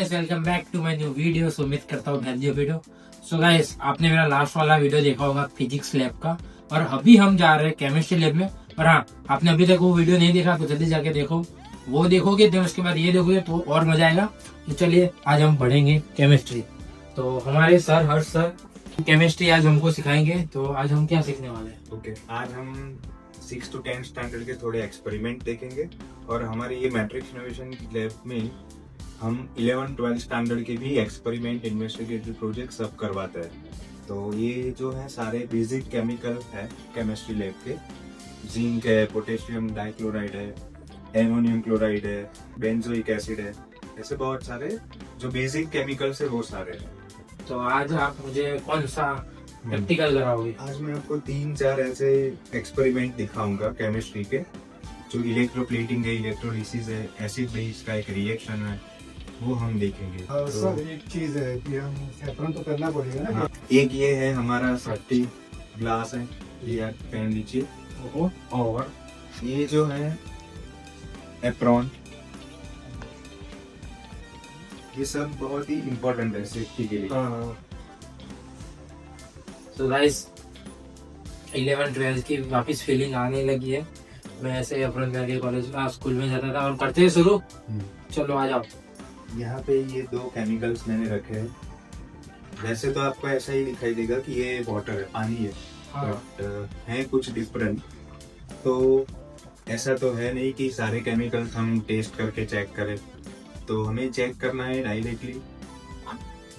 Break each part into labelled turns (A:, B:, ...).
A: Guys welcome back to my new video. उम्मीद करता हूँ हेल्दी वीडियो। सो गाइस आपने मेरा लास्ट वाला वीडियो देखा होगा फिजिक्स लैब का, और अभी हम जा रहे हैं केमिस्ट्री लैब में। और हाँ, आपने अभी तक वो वीडियो नहीं देखा तो जल्दी जाके देखो, वो देखोगे तो उसके बाद ये देखोगे तो और मजा आएगा। तो चलिए आज हम पढ़ेंगे केमिस्ट्री। तो हमारे सर हर्ष सर केमिस्ट्री आज हमको सिखाएंगे। तो आज हम क्या सीखने वाले हैं?
B: ओके, आज हम 6 to 10 स्टैंडर्ड के थोड़े एक्सपेरिमेंट देखेंगे और हमारे ये मैट्रिक्स इनोवेशन लैब में हम 11-12 स्टैंडर्ड के भी एक्सपेरिमेंट इन्वेस्टिगेटिव प्रोजेक्ट सब करवाते हैं। तो ये जो है सारे बेसिक केमिकल है केमिस्ट्री लैब के। जिंक है, पोटेशियम डाइक्लोराइड है, एमोनियम क्लोराइड है, बेंजोइक एसिड है, ऐसे बहुत सारे जो बेसिक केमिकल्स है वो सारे हैं।
A: तो आज आप मुझे कौन सा प्रैक्टिकल कराओगे?
B: आज मैं आपको 3-4 ऐसे एक्सपेरिमेंट दिखाऊंगा केमिस्ट्री के, जो इलेक्ट्रोप्लेटिंग है, इलेक्ट्रोलिसिस है, एसिड बेस का एक रिएक्शन है, वो हम देखेंगे।
C: सर एक चीज है कि हम सेपरेट तो करना पड़ेगा ना।
B: एक ये है हमारा सेफ्टी ग्लास है, ये आप पहन लीजिए। और ये जो है एप्रॉन, ये सब बहुत ही इम्पोर्टेंट है सेफ्टी के लिए।
A: तो गाइस 11-12 की वापस फीलिंग आने लगी है। मैं ऐसे अपने घर के कॉलेज स्कूल में जाता था और करते हैं शुरू। चलो आ जाओ।
B: यहाँ पे ये 2 केमिकल्स मैंने रखे हैं। वैसे तो आपको ऐसा ही दिखाई देगा कि ये वाटर है, पानी है, बट है कुछ डिफरेंट। तो ऐसा तो है नहीं कि सारे केमिकल्स हम टेस्ट करके चेक करें। तो हमें चेक करना है डायरेक्टली,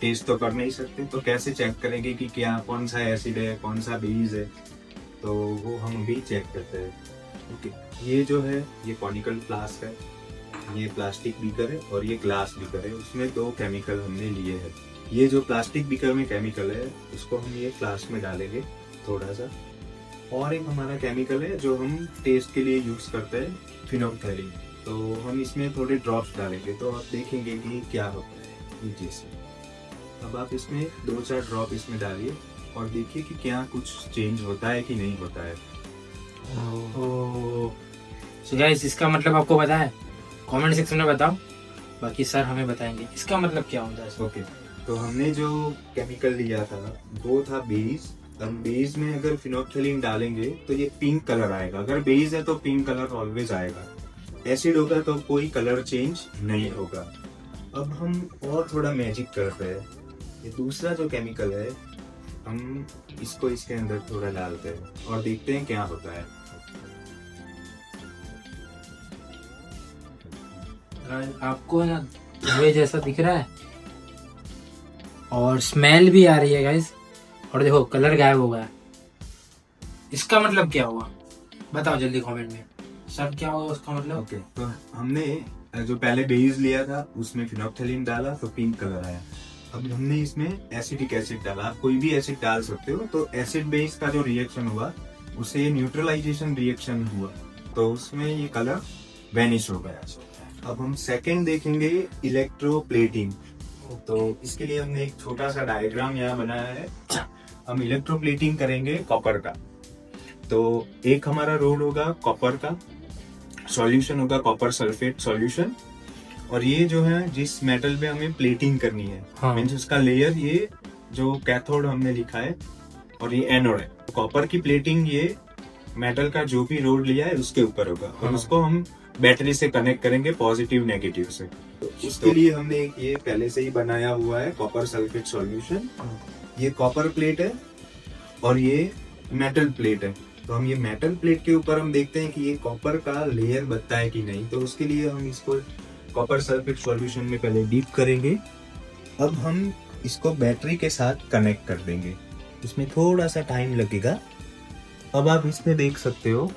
B: टेस्ट तो कर नहीं सकते, तो कैसे चेक करेंगे कि क्या कौन सा एसिड है, कौन सा बेस है, तो वो हम अभी चेक करते हैं। ओके, ये जो है ये कॉनिकल फ्लास्क है, ये प्लास्टिक बीकर है और ये ग्लास बीकर है। उसमें 2 केमिकल हमने लिए हैं। ये जो प्लास्टिक बीकर में केमिकल है उसको हम ये फ्लास्क में डालेंगे थोड़ा सा। और एक हमारा केमिकल है जो हम टेस्ट के लिए यूज करते हैं, फिनोल्फथालीन। तो हम इसमें थोड़े ड्रॉप्स डालेंगे तो आप देखेंगे कि क्या होता है। ये जैसे अब आप इसमें 2-4 ड्रॉप इसमें डालिए और देखिए कि क्या कुछ चेंज होता है कि नहीं होता है।
A: सो गाइस इसका मतलब आपको पता है? कमेंट सेक्शन में बताओ, बाकी सर हमें बताएंगे इसका मतलब क्या होता है।
B: ओके, तो हमने जो केमिकल लिया था वो था बेस। हम बेस में अगर फिनोल्फथालीन डालेंगे तो ये पिंक कलर आएगा। अगर बेस है तो पिंक कलर ऑलवेज आएगा। एसिड होगा तो कोई कलर चेंज नहीं होगा। अब हम और थोड़ा मैजिक करते हैं। ये दूसरा जो केमिकल है हम इसको इसके अंदर थोड़ा डालते हैं और देखते हैं क्या होता है।
A: आपको ना धुएं जैसा दिख रहा है और स्मेल भी आ रही है गाइस। और देखो कलर गायब हो गया। इसका मतलब क्या हुआ बताओ जल्दी कमेंट में। सर क्या हुआ उसका मतलब?
B: ओके, तो हमने जो पहले बेस लिया था उसमें फिनोल्फथालीन डाला तो पिंक कलर आया। अब हमने इसमें एसिटिक एसिड डाला। आप कोई भी एसिड डाल सकते हो। तो एसिड बेस का जो रिएक्शन हुआ उसे न्यूट्रलाइजेशन रिएक्शन हुआ, तो उसमें ये कलर वेनिश हो गया। अब हम सेकंड देखेंगे इलेक्ट्रोप्लेटिंग। तो इसके लिए हमने एक छोटा सा डायग्राम यहाँ बनाया है। हम इलेक्ट्रोप्लेटिंग करेंगे कॉपर का। तो एक हमारा रोड होगा कॉपर का, सॉल्यूशन होगा कॉपर सल्फेट सॉल्यूशन, और ये जो है जिस मेटल पे हमें प्लेटिंग करनी है, मींस उसका लेयर, ये जो कैथोड हमने लिखा है और ये एनोड है। कॉपर की प्लेटिंग ये मेटल का जो भी रोड लिया है उसके ऊपर होगा और उसको हम बैटरी से कनेक्ट करेंगे पॉजिटिव नेगेटिव से। तो इसके लिए हमने एक ये पहले से ही बनाया हुआ है कॉपर सल्फेट सॉल्यूशन। ये कॉपर प्लेट है और ये मेटल प्लेट है। तो हम ये मेटल प्लेट के ऊपर हम देखते हैं कि ये कॉपर का लेयर बनता है कि नहीं। तो उसके लिए हम इसको कॉपर सल्फेट सॉल्यूशन में पहले डीप करेंगे। अब हम इसको बैटरी के साथ कनेक्ट कर देंगे। इसमें थोड़ा सा टाइम लगेगा। अब आप इसमें देख सकते हो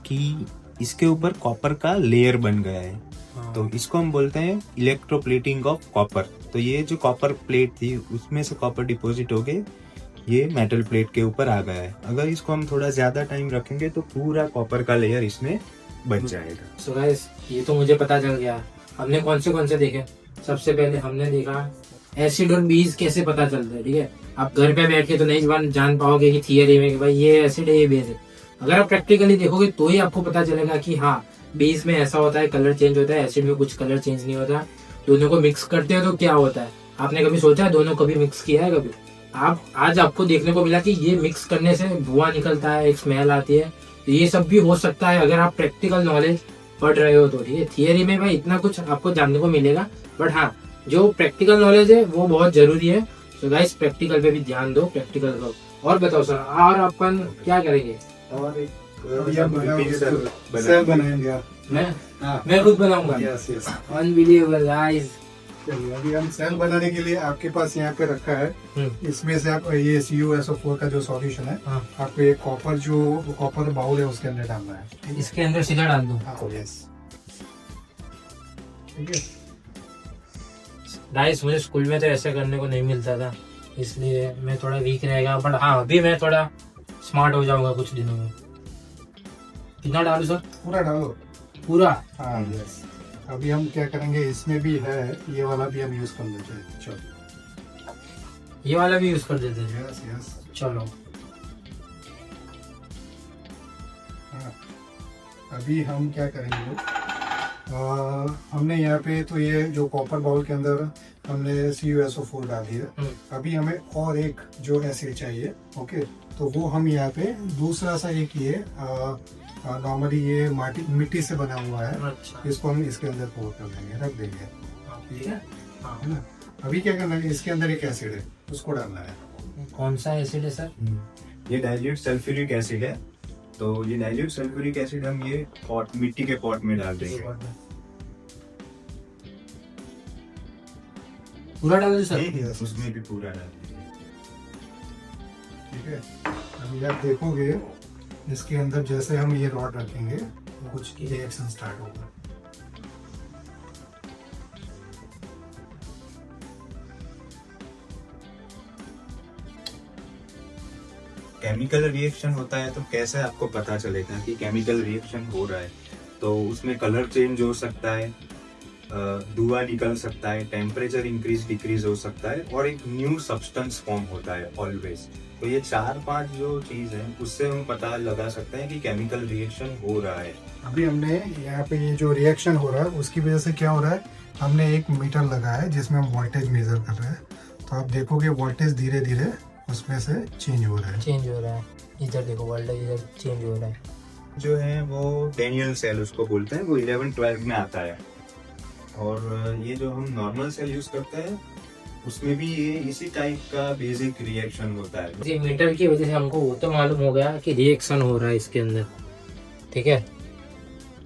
B: कि इसके ऊपर कॉपर का लेयर बन गया है। तो इसको हम बोलते हैं इलेक्ट्रोप्लेटिंग ऑफ कॉपर। तो ये जो कॉपर प्लेट थी उसमें से कॉपर डिपॉजिट हो गए ये मेटल प्लेट के ऊपर आ गया है। अगर इसको हम थोड़ा ज्यादा टाइम रखेंगे तो पूरा कॉपर का लेयर इसमें बच जाएगा।
A: सो गाइस ये तो मुझे पता चल गया। हमने कौन से देखे? सबसे पहले हमने देखा एसिड और बेस कैसे पता चलता है। ठीक है, आप घर पे बैठ के तो नहीं जान पाओगे कि थियरी में कि भाई ये एसिड है ये बेस है। अगर आप प्रैक्टिकली देखोगे तो ही आपको पता चलेगा कि हाँ बेस में ऐसा होता है, कलर चेंज होता है, एसिड में कुछ कलर चेंज नहीं होता। दोनों को मिक्स करते हो तो क्या होता है, आपने कभी सोचा है? दोनों कभी मिक्स किया है कभी? आप आज आपको देखने को मिला कि ये मिक्स करने से धुआं निकलता है, एक स्मेल आती है। तो ये सब भी हो सकता है अगर आप प्रैक्टिकल नॉलेज पढ़ रहे हो तो। ठीक है, थियरी में भाई इतना कुछ आपको जानने को मिलेगा, बट हाँ जो प्रैक्टिकल नॉलेज है वो बहुत जरूरी है। तो गाइस प्रैक्टिकल पे भी ध्यान दो, प्रैक्टिकल करो। और बताओ सर, और अपन क्या करेंगे?
B: और एक
C: अभी हम बनाएंगे,
B: बना-
C: सेल बनाएंगे आप।
A: मैं खुद बनाऊंगा।
C: Yes yes.
A: Unbelievable guys.
C: चलिए अभी हम सेल बनाने के लिए आपके पास यहाँ पे रखा है, इसमें से आप ये CuSO4 का जो सॉल्यूशन है, आपको ये कॉपर बाउल है उसके अंदर डालना है। ठीक है?
A: इसके अंदर सीधा डाल दूं?
C: हाँ यस, ठीक है।
A: गाइस मुझे स्कूल में तो ऐसे करने को नहीं मिलता था, इसलिए मैं थोड़ा वीक रहेगा, बट हाँ अभी मैं थोड़ा स्मार्ट हो जाऊंगा कुछ दिनों में। कितना डालू सर?
C: पूरा डालो।
A: पूरा?
C: हाँ यस। अभी हम क्या करेंगे, इसमें भी है, ये वाला भी हम यूज कर लेते हैं। चलो
A: ये वाला भी यूज कर देते हैं?
C: Yes yes.
A: चलो।
C: हाँ। अभी हम क्या करेंगे, हमने यहाँ पे तो ये जो कॉपर बाउल के अंदर हमने CuSO4 डाल दिया। अभी हमें और एक जो एसिड चाहिए, ओके, तो वो हम यहाँ पे दूसरा सा एक ये नॉर्मली ये मिट्टी से बना हुआ है।
A: अच्छा।
C: इसको हम इसके अंदर पोर कर देंगे, रख देंगे,
A: ठीक है।
C: है ना। अभी क्या करना है, इसके अंदर एक एसिड है, उसको डालना है।
A: कौन सा एसिड है सर?
B: ये डाइल्यूट सल्फ्यूरिक एसिड है। तो ये डाइल्यूट सल्फ्यूरिक एसिड हम ये पॉट, मिट्टी के पॉट में डाल देंगे।
A: पूरा डाल दो सर?
C: Yes.
B: उसमें भी पूरा डाल देंगे।
C: ठीक है। अभी आप देखोगे इसके अंदर जैसे हम ये रॉड रखेंगे तो कुछ रिएक्शन स्टार्ट होगा।
B: केमिकल रिएक्शन होता है तो कैसे आपको पता चलेगा कि केमिकल रिएक्शन हो रहा है? तो उसमें कलर चेंज हो सकता है, धुआं निकल सकता है, टेम्परेचर इंक्रीज डिक्रीज हो सकता है, और एक न्यू सब्सटेंस फॉर्म होता है ऑलवेज। तो ये 4-5 जो चीज है उससे हम पता लगा सकते हैं कि केमिकल रिएक्शन हो रहा है।
C: अभी हमने यहाँ पे ये जो रिएक्शन हो रहा है उसकी वजह से क्या हो रहा है, हमने एक मीटर लगाया है जिसमें हम वोल्टेज मेजर कर रहे हैं। तो आप देखोगे वोल्टेज धीरे धीरे उसमें से चेंज हो रहा है।
A: चेंज हो रहा है, इधर देखो वोल्टेज इधर चेंज हो रहा है।
B: जो है वो डेनियल सेल उसको बोलते हैं, वो 11-12 में आता है। और ये जो हम नॉर्मल सेल यूज करते हैं उसमें भी ये इसी टाइप का बेसिक रिएक्शन होता है।
A: ये मीटर की वजह से हमको वो तो मालूम हो गया कि रिएक्शन हो रहा है इसके अंदर। ठीक है,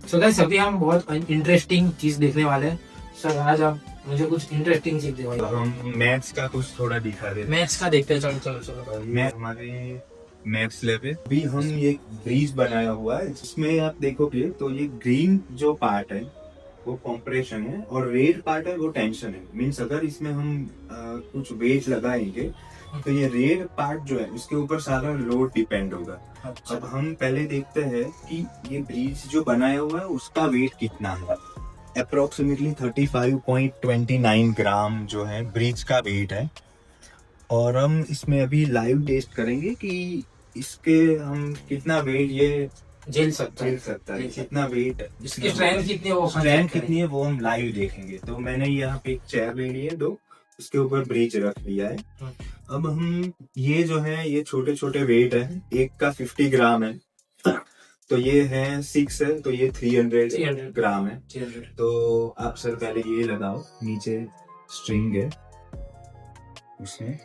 A: सो गाइस अभी हम बहुत इंटरेस्टिंग चीज देखने वाले हैं। सर आज आप मुझे कुछ इंटरेस्टिंग चीज दिखाइए।
B: तो हम मैथ्स का कुछ थोड़ा दिखा देते हैं।
A: मैथ्स का देखते हैं, चलो चलो चलो।
B: मैं हमारे मैथ्स लैब है। अभी हम ये ब्रिज बनाया हुआ है, जिसमें आप देखोगे तो ये ग्रीन जो पार्ट है वो कंप्रेशन है और रेड पार्ट है वो टेंशन है। मीन्स अगर इसमें हम कुछ वेट लगाएंगे तो ये रेड पार्ट जो है उसके ऊपर सारा लोड डिपेंड होगा।
A: अच्छा।
B: अब हम पहले देखते हैं कि ये ब्रिज जो बनाया हुआ है उसका वेट कितना है। अप्रोक्सीमेटली 35.29 ग्राम जो है ब्रिज का वेट है। और हम इसमें अभी लाइव टेस्ट करेंगे कि इसके हम कितना वेट ये
A: झेल सकता
B: झेल सकता है, कितना वेट,
A: इसकी स्ट्रेंथ कितनी है वो
B: स्ट्रेंथ कितनी है वो हम लाइव देखेंगे। तो मैंने यहाँ पे एक चेयर ले ली है, 2 उसके ऊपर ब्रिज रख दिया है। अब हम ये जो है ये छोटे छोटे वेट है, एक का 50 ग्राम है, तो ये है 6 है, तो ये 300 ग्राम है। तो आप सर पहले ये लगाओ, नीचे स्ट्रिंग है उसमें।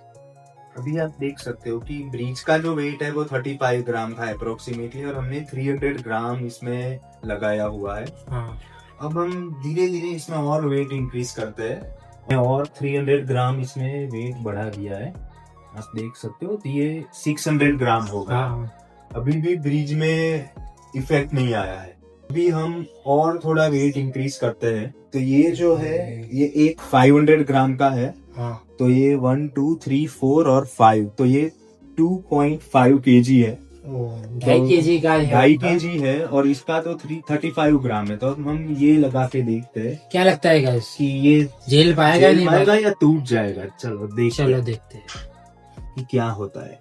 B: अभी आप देख सकते हो कि ब्रिज का जो वेट है वो 35 ग्राम था अप्रोक्सीमेटली, और हमने 300 ग्राम इसमें लगाया हुआ है।
A: हाँ।
B: अब हम धीरे धीरे इसमें और वेट इंक्रीज करते हैं और 300 ग्राम इसमें वेट बढ़ा दिया है। आप देख सकते हो तो ये 600 ग्राम होगा।
A: हाँ।
B: अभी भी ब्रिज में इफेक्ट नहीं आया है। अभी हम और थोड़ा वेट इंक्रीज करते हैं, तो ये जो है ये एक 500 ग्राम का है।
A: हाँ।
B: तो ये 1, 2, 3, 4 और 5, तो ये 2.5 kg है।
A: 2.5 kg का है।
B: 2.5 kg है और इसका तो 35 ग्राम है। तो हम ये लगा के देखते हैं
A: क्या लगता है गाइस
B: कि ये
A: झेल पाएगा
B: झेल
A: नहीं
B: पाएगा या टूट जाएगा। चलो
A: देखते हैं
B: कि क्या होता है।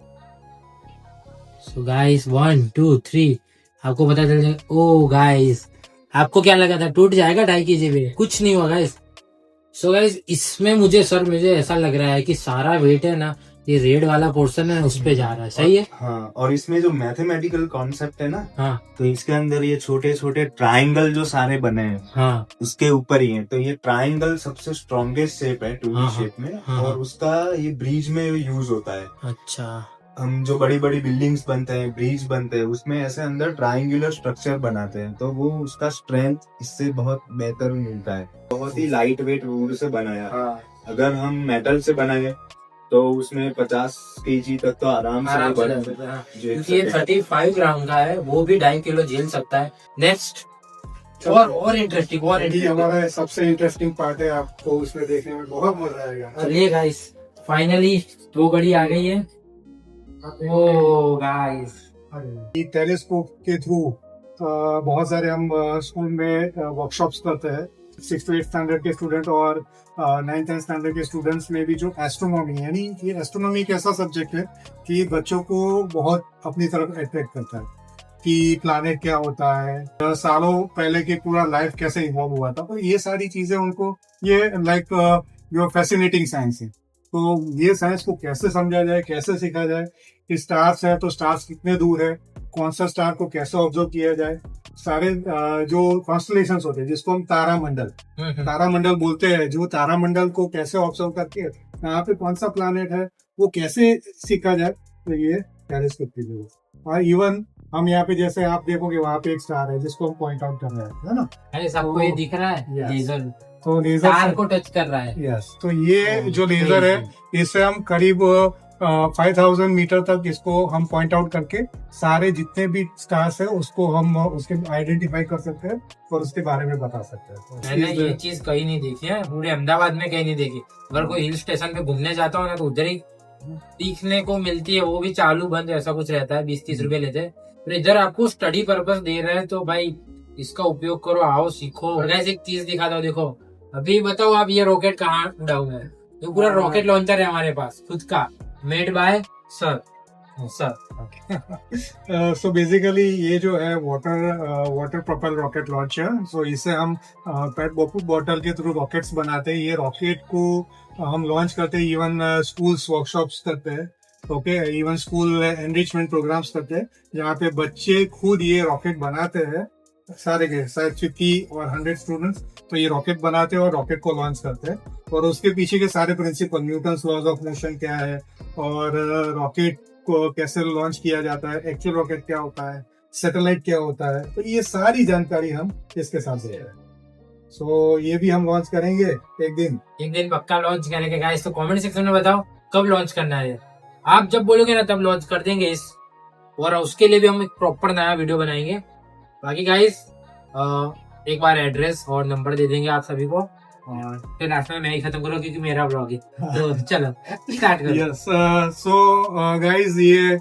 A: सो गाइस 1, 2, 3 आपको पता चल जाएगा। ओ गाइस आपको क्या लगा था, टूट जाएगा 2.5 kg में? कुछ नहीं हुआ गाइस, सो गाइस इसमें मुझे ऐसा लग रहा है कि सारा वेट है ना ये रेड वाला पोर्शन है उस पे जा रहा है, सही है।
B: हाँ, और इसमें जो मैथमेटिकल कॉन्सेप्ट है ना,
A: हाँ
B: तो इसके अंदर ये छोटे छोटे ट्राइंगल जो सारे बने हैं
A: हाँ
B: उसके ऊपर ही है। तो ये ट्राइंगल सबसे स्ट्रॉन्गेस्ट शेप है 2D
A: हाँ,
B: शेप में,
A: हाँ,
B: और उसका ये ब्रिज में यूज होता है।
A: अच्छा
B: हम जो बड़ी बड़ी बिल्डिंग्स बनते हैं, ब्रिज बनते हैं, उसमें ऐसे अंदर ट्राइंगुलर स्ट्रक्चर बनाते हैं, तो वो उसका स्ट्रेंथ इससे बहुत बेहतर मिलता है। बहुत ही लाइट वेट वुड से बनाया है। अगर हम मेटल से बनाए तो उसमें 50 केजी तक तो आराम से
A: आराम
B: वो
A: से
B: बन
A: जा सकता है।
B: झेल
A: क्योंकि ये
B: सके।
A: 35 ग्राम का है, वो भी 2.5 किलो झेल सकता है। नेक्स्ट और इंटरेस्टिंग
C: ये हमारा सबसे इंटरेस्टिंग पार्ट है, आपको उसमें देखने में बहुत मजा आएगा।
A: चलिए गाइस फाइनली 2 घड़ी आ गई है। ओ गाइस
C: टेलीस्कोप के थ्रू बहुत सारे हम स्कूल में वर्कशॉप्स करते हैं। 6th to 8th स्टैंडर्ड के स्टूडेंट और 9th 10th स्टैंडर्ड के स्टूडेंट्स में भी जो एस्ट्रोनॉमी, यानी कि एस्ट्रोनॉमी एक ऐसा सब्जेक्ट है कि बच्चों को बहुत अपनी तरफ अट्रैक्ट करता है कि प्लैनेट क्या होता है, सालों पहले के पूरा लाइफ कैसे इवॉल्व हुआ था। तो ये सारी चीजें उनको ये लाइक जो फैसिनेटिंग साइंस है, तो ये साइंस को कैसे समझा जाए, कैसे सीखा जाए कि स्टार्स है तो स्टार्स कितने दूर है, कौन सा स्टार को कैसे ऑब्जर्व किया जाए, सारे जो कॉन्स्टलेशंस होते हैं जिसको हम तारामंडल बोलते हैं, जो तारामंडल को कैसे ऑब्जर्व करके यहाँ पे कौन सा प्लैनेट है वो कैसे सीखा जाए, तो ये टेलीस्कोप की जरूरत है। और इवन हम यहाँ पे जैसे आप देखोगे वहाँ पे एक स्टार है जिसको हम पॉइंट आउट कर रहे हैं, है ना।
A: अरे सबको ये दिख रहा है
C: Yes.
A: लेजर
C: तो लेजर
A: तार को टच कर रहा है।
C: यस, तो ये जो लेजर है इससे हम करीब 5000 मीटर तक इसको हम पॉइंट आउट करके सारे जितने भी स्टार्स है उसको हम उसके आइडेंटिफाई कर सकते हैं और उसके बारे में बता सकते हैं।
A: मैंने ये चीज कहीं नहीं देखी है, पूरे अहमदाबाद में कहीं नहीं देखी। अगर कोई हिल स्टेशन पे घूमने जाता हो ना तो उधर ही सीखने को मिलती है, वो भी चालू बंद ऐसा कुछ रहता है, 20-30 रुपए लेते हैं। तो इधर आपको स्टडी पर्पस दे रहे हैं तो भाई इसका उपयोग करो, आओ सीखो। और guys, एक चीज दिखा दो, देखो अभी बताओ आप ये रॉकेट कहाँ उड़ा हुआ है। तो पूरा रॉकेट लॉन्चर है हमारे पास खुद का, made by sir.
C: So basically ये जो है वाटर प्रोपेल रॉकेट लॉन्चर, सो इसे हम पेट बॉटल के थ्रू रॉकेट्स बनाते हैं। ये रॉकेट को हम लॉन्च करते हैं, इवन स्कूल्स वर्कशॉप्स करते हैं, okay, even school enrichment programmes करते हैं जहाँ पे बच्चे खुद ये रॉकेट बनाते हैं। सारे के शायद 50 और 100 स्टूडेंट्स तो ये रॉकेट बनाते हैं और रॉकेट को लॉन्च करते हैं। और उसके पीछे के सारे principle, Newton's laws of motion क्या है, और रॉकेट को कैसे लॉन्च किया जाता है, एक्चुअल रॉकेट क्या होता है, सैटेलाइट क्या होता है, तो ये सारी जानकारी हम इसके साथ दे रहे हैं। सो ये भी हम लॉन्च करेंगे एक दिन
A: पक्का लॉन्च करेंगे गाइस। तो कमेंट सेक्शन में बताओ कब लॉन्च करना है। आप जब बोलोगे ना तब लॉन्च कर देंगे इस, और उसके लिए भी हम एक प्रॉपर नया वीडियो बनाएंगे। बाकी गाइस एक बार एड्रेस और नंबर दे देंगे आप सभी को, और फिर लास्ट में मैं ही खत्म करूँ क्योंकि मेरा ब्लॉग है। तो चलो स्टार्ट करो।
C: यस, सो गाइस ये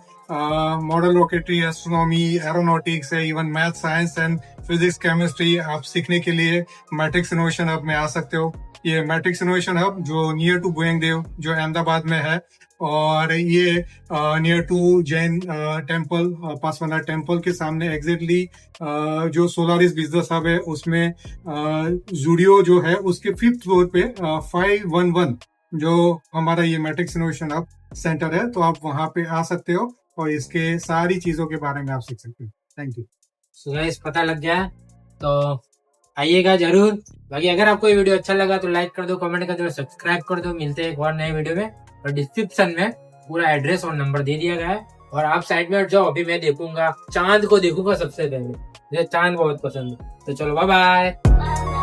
C: मॉडल रॉकेटरी, एस्ट्रोनॉमी, एरोनॉटिक्स है, even math, science and physics, chemistry आप सीखने के लिए मैट्रिक्स इनोवेशन हब में आ सकते हो। ये मैट्रिक्स इनोवेशन हब जो नियर टू बोइंगदेव जो अहमदाबाद में है, और ये नियर टू जैन टेम्पल, पासवाना टेम्पल के सामने एग्जैक्टली जो सोलारिस बिजनेस हब है उसमें जूडियो जो है उसके 5th फ्लोर पे 511 जो हमारा ये मैट्रिक्स इनोवेशन हब सेंटर है, तो आप वहां पे आ सकते हो और इसके सारी चीजों के बारे में आप सीख सकते हो। Thank you.
A: सो गाइस पता लग गया तो आइएगा जरूर। बाकी अगर आपको ये वीडियो अच्छा लगा तो लाइक कर दो, कमेंट कर दो, सब्सक्राइब कर दो। मिलते हैं एक और नए वीडियो में, और डिस्क्रिप्शन में पूरा एड्रेस और नंबर दे दिया गया है। और आप साइड में हट जाओ, अभी मैं देखूंगा चांद को, देखूंगा सबसे पहले, मुझे चांद बहुत पसंद है। तो चलो बाय बाय।